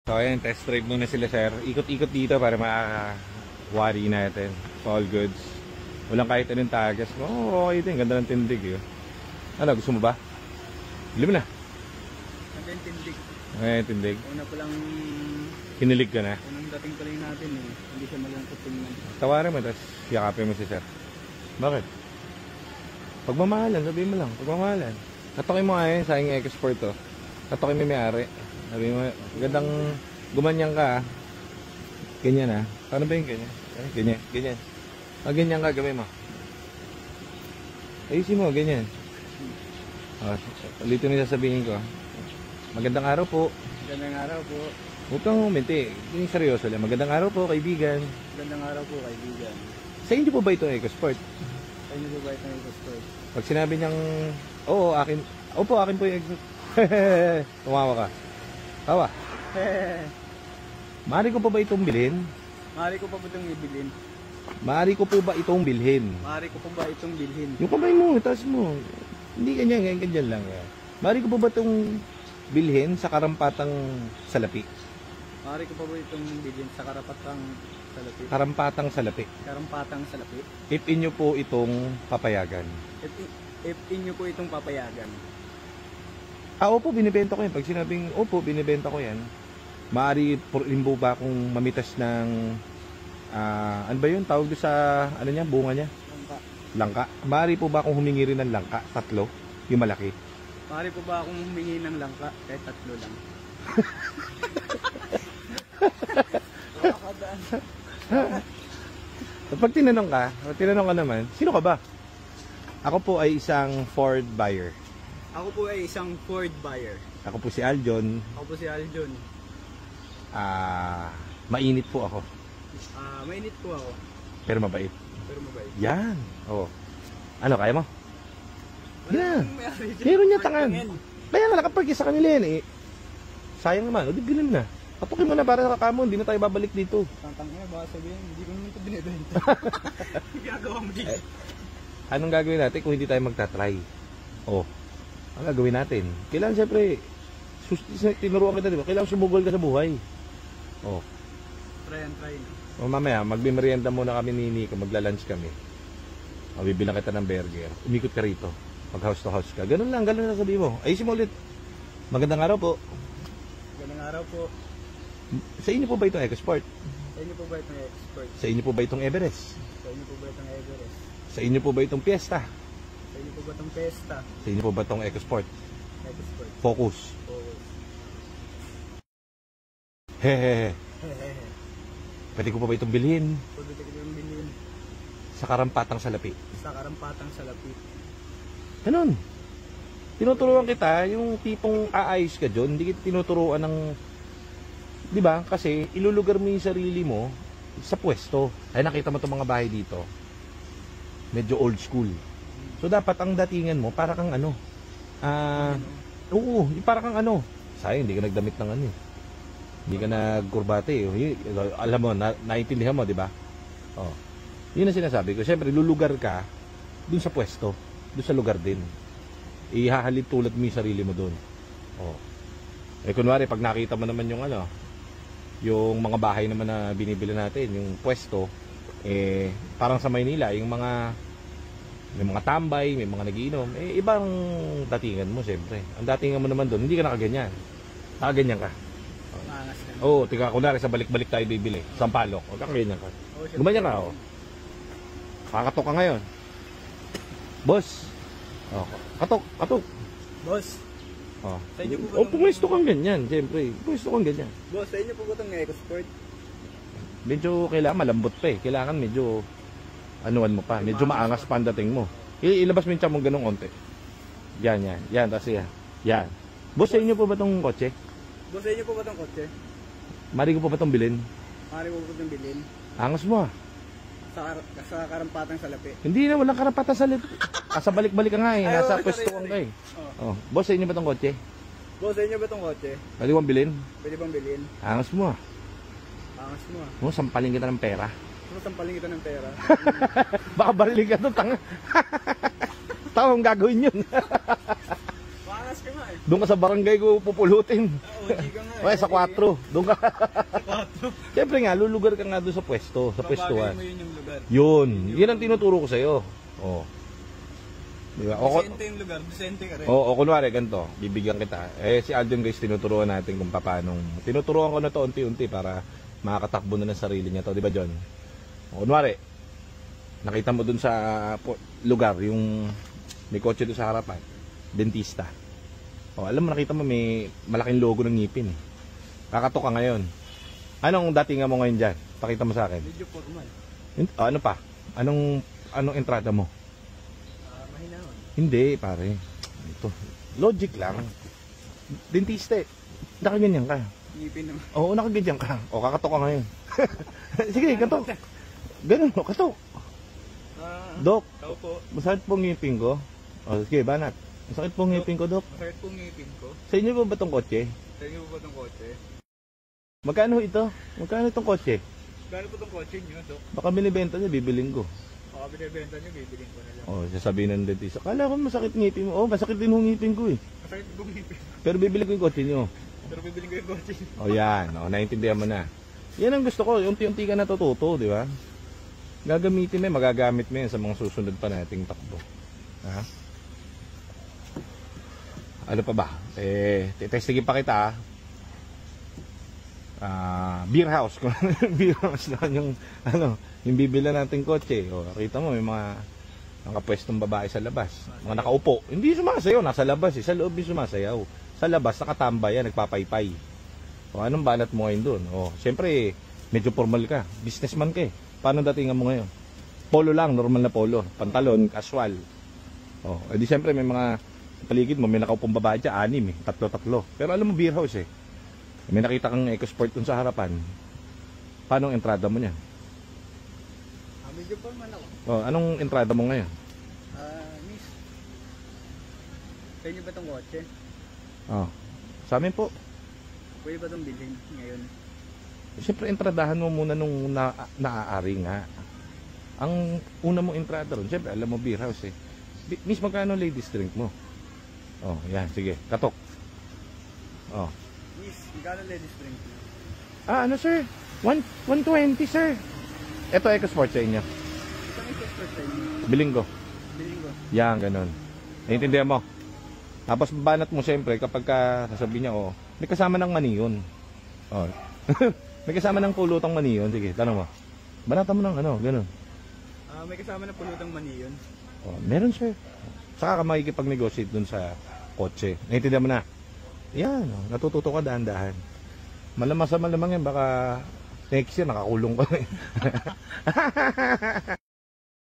So ayan, test drive muna sila sir. Ikot-ikot dito para makawari natin. All goods. Walang kahit anong tagas. Oh, okay din. Ganda ng tindig yun. Ano, gusto mo ba? Bili mo na. Ganda yung tindig. Okay, tindig. Una pa lang... Kinilig ka na. Unang dating pa lang natin eh. Hindi siya malungkot tingnan. Tawarin mo, tapos yakapin mo si sir. Bakit? Pagmamahalan, sabihin mo lang. Pagmamahalan. Katokin mo nga yun sa aking export to. Katokin mo may-ari. Sabi mo, gandang gumanyan ka. Ganyan ha. Paano ba yung ganyan? Ay, ganyan, ganyan. Ganyan ka, gawin mo. Ayusin mo, ganyan. Ulitin mo yung sasabihin ko. Magandang araw po. Magandang araw po. Huwag kang huminti. Yung seryoso lang. Magandang araw po, kaibigan. Magandang araw po, kaibigan. Sa inyo po ba ito EcoSport? Sa inyo po ba ito EcoSport? Pag sinabi niyang, oo, akin. Opo, akin po yung EcoSport. Tumawa ka. Tawa. Maaari ko pa ba itong bilhin? Maaari ko pa ba itong ibilhin? Maaari ko po ba itong bilhin? Maaari ko pa ba itong bilhin? Yung kamay mo, taas mo. Hindi ganyan, ganyan lang. Maaari ko pa ba itong bilhin sa karampatang salapi? Maaari ko pa ba itong bilhin sa karapatang salapi? Karampatang salapi. Karampatang salapi? If inyo po itong papayagan. If inyo po itong papayagan. Opo, binibenta ko yan. Pag sinabing, opo, binibenta ko yan. Maaari rin po ba akong mamitas ng, ano ba yun? Tawag doon sa, ano niya, bunga niya? Langka. Langka. Maaari po ba akong humingi rin ng langka? 3? Yung malaki. Maaari po ba akong humingi ng langka? Kahit 3 lang. Pag tinanong ka naman, sino ka ba? Ako po ay isang Ford buyer. Ako po ay isang Ford buyer. Ako po si Aljon. Ako po si Aljon. Mainit po ako. Mainit po ako. Pero mabait. Pero mabait. Yan. Oo. Ano, kaya mo? Yan. May-ari dyan. Meron niya tangan. Kaya nga nakapark sa kanila yan eh. Sayang naman. O di bilhin na. Patukin mo na para nakakamo. Hindi na tayo babalik dito. Tantang nga, baka sabihin, hindi ko naman ito binibenta. Gagawa mo dito. Anong gagawin natin kung hindi tayo magta-try? Ang gagawin natin? Kailangan siyempre, tinuruan kita, diba? Kailangan sumugol ka sa buhay. Try and try. Mamaya, magmimerienda muna kami ni Nico, magla-lunch kami. Bibilang kita ng burger. Umikot ka rito. Mag house to house ka. Ganun lang sabihin mo. Ayusin mo ulit. Magandang araw po. Magandang araw po. Sa inyo po ba itong EcoSport? Sa inyo po ba itong EcoSport? Sa inyo po ba itong Everest? Sa inyo po ba itong Everest? Sa inyo po ba itong Fiesta? Sa inyo po ba itong Fiesta? Sa inyo po ba itong EcoSport? EcoSport. Focus. Focus. Hehehe. Pwede ko pa ba itong bilhin? Pwede ko yung bilhin. Sa karampatang salapi. Sa karampatang salapi. Ganun. Tinuturuan kita, yung tipong aayos ka dyan, hindi kita tinuturuan ng, di ba? Kasi ilulugar mo yung sarili mo sa pwesto. Ay nakita mo itong mga bahay dito. Medyo old school. So dapat ang datingan mo, para kang ano. Oo, para kang ano. Sayang, hindi ka nagdamit ng ano eh. Hindi ka nagkurbate eh. Alam mo, naintindihan mo, di ba? Yun ang sinasabi ko. Siyempre, lulugar ka dun sa pwesto. Dun sa lugar din. Ihahalin tulad mo yung sarili mo dun. Kunwari, pag nakita mo naman yung ano, yung mga bahay naman na binibili natin, yung pwesto, parang sa Maynila, yung mga may mga tambay, may mga nagiinom, ibang datingan mo siyempre. Ang datingan mo naman doon, hindi ka nakaganyan. Nakaganyan ka. Maangas ka. Tika, kunwari sa balik-balik tayo bibili. Sampalok, huwag kang ganyan ka. Gumanyan ka, Kakatok ka ngayon. Boss. Katok. Boss. Sa inyo po ba Pwesto kang ganyan, siyempre. Pwesto kang ganyan. Boss, sa inyo po ba itong EcoSport? Medyo kailangan malambot pa eh. Kailangan medyo anuan mo pa. Medyo maangas pa ang dating mo. Ilabas mo yung tiyan mo ganun konti. Yan. Tapos yan. Boss, sa inyo po ba itong kotse? Boss, sa inyo po ba itong kotse? Mari ko po ba itong bilhin? Maaari po ba itong bilhin? Angas mo Sa karampatang salapi. Hindi na, walang karapatan sa lip. Sa balik-balik ka nga eh. Nasa pwestuhan ka eh. Boss, sa inyo ba itong kotse? Boss, sa inyo ba itong kotse? Pwede bang bilhin? Pwede bang bilhin? Angas mo Angas mo sampalin kita ng pera. Sampaling kita ng pera. Baka barilin ka to, tanga. Tawang gagawin yun. Maangas ka nga eh. Doon ka sa barangay ko pupulutin. OG ka nga. Okay, sa 4. Doon ka. Sa 4. Siyempre nga, lulugar ka nga doon sa pwesto. Sa pwestuhan. mo yun yung lugar. Yun. Yun ang tinuturo ko sa'yo. Oh. Di ba? Decente yung lugar, decente ka rin. O kunwari, ganito, bibigyan kita. Si Alden guys, tinuturuan natin kung paano. Tinuturuan ko na to unti-unti para makakatakbo na ng sarili niya to. Di ba, John? O kunwari, nakita mo dun sa lugar, yung may kotse doon sa harapan, dentista. O, alam mo, nakita mo may malaking logo ng ngipin. Kakatok ka ngayon. Anong datingan mo ngayon dyan? Pakita mo sa akin. Medyo formal. Ano pa? Anong entrada mo? Mahinahon. Hindi, pare. Ito. Logic lang. Dentista eh. Nakaganyan ka. Ngipin naman. Oo, nakaganyan ka. O, kakatok ka ngayon. Sige, katok. Ganun, o, katok. Dok, Tao po. masakit po ngipin ko. O, sige, banat. Masakit po ngipin ko, Dok. Masakit pong ngipin ko. Sa inyo ba itong kotse? Sa inyo po ba itong kotse? Magkano ito? Magkano itong kotse? Gano'n po itong kotse nyo, Dok? Baka binibenta niya, bibiling ko. Baka binibenta nyo, bibiling ko na lang. O, sasabihin ng dentista. Kala ko masakit ngipin mo. O, masakit din yung ngipin ko eh. Masakit pong ngipin. Pero bibiling ko yung kotse nyo. Pero bibiling ko yung kotse nyo. O yan, o, naintindihan mo na. Yan ang gusto ko, unti-unti ka natututo, di ba? Gagamitin mo, magagamit mo yan sa mga susunod pa nating takbo. Ha? Ano pa ba? Testigin pa kita. Beer house. Beer house na yung, yung bibila nating kotse. O, kita mo, may mga nakapwestong babae sa labas. Mga nakaupo. Hindi sumasayaw, nasa labas eh. Sa loob yung sumasayaw. Sa labas, nakatambay yan, nagpapaypay. O, anong banat mo ngayon doon? O, siyempre, medyo formal ka. Businessman ka eh. Paano datingan mo ngayon? Polo lang, normal na polo. Pantalon, casual. O, edi siyempre, may mga sa paligid mo, may nakaupong babae dyan, 6 eh. 3. Pero alam mo, beer house eh. May nakita kang EcoSport dun sa harapan. Paano ang entrada mo niya? Medyo formal ako. O, anong entrada mo ngayon? Miss. Sa inyo ba itong kotse? O, sa amin po. Pwede ba itong bilhin ngayon? Siyempre, entradahan mo muna nung naaari nga. Ang una mong entrada ron, siyempre, alam mo, beer house eh. Miss, magkano ladies drink mo? Oh, yan, sige, katok. Oh. Miss, magkano ladies drink? Ano sir? 120 sir. Ito, EcoSport sa inyo. Isang extra sa inyo. Biling ko. Bilhin ko. Yan, ganun. Naiintindihan mo? Tapos, banat mo siyempre, kapag sasabihin niya, oh, may kasama ng mani yun. Oh. May kasama ng pulutang mani yun. Sige, tanong mo. Banatan mo ng ganun. May kasama na pulutang mani yun. Oh, meron sir. Saka ka makikipag-negotiate dun sa kotse. Naiintindihan mo na? Yan, oh, natututo ka dahan-dahan. Malamang sa malamang yan, baka next year nakakulong ka.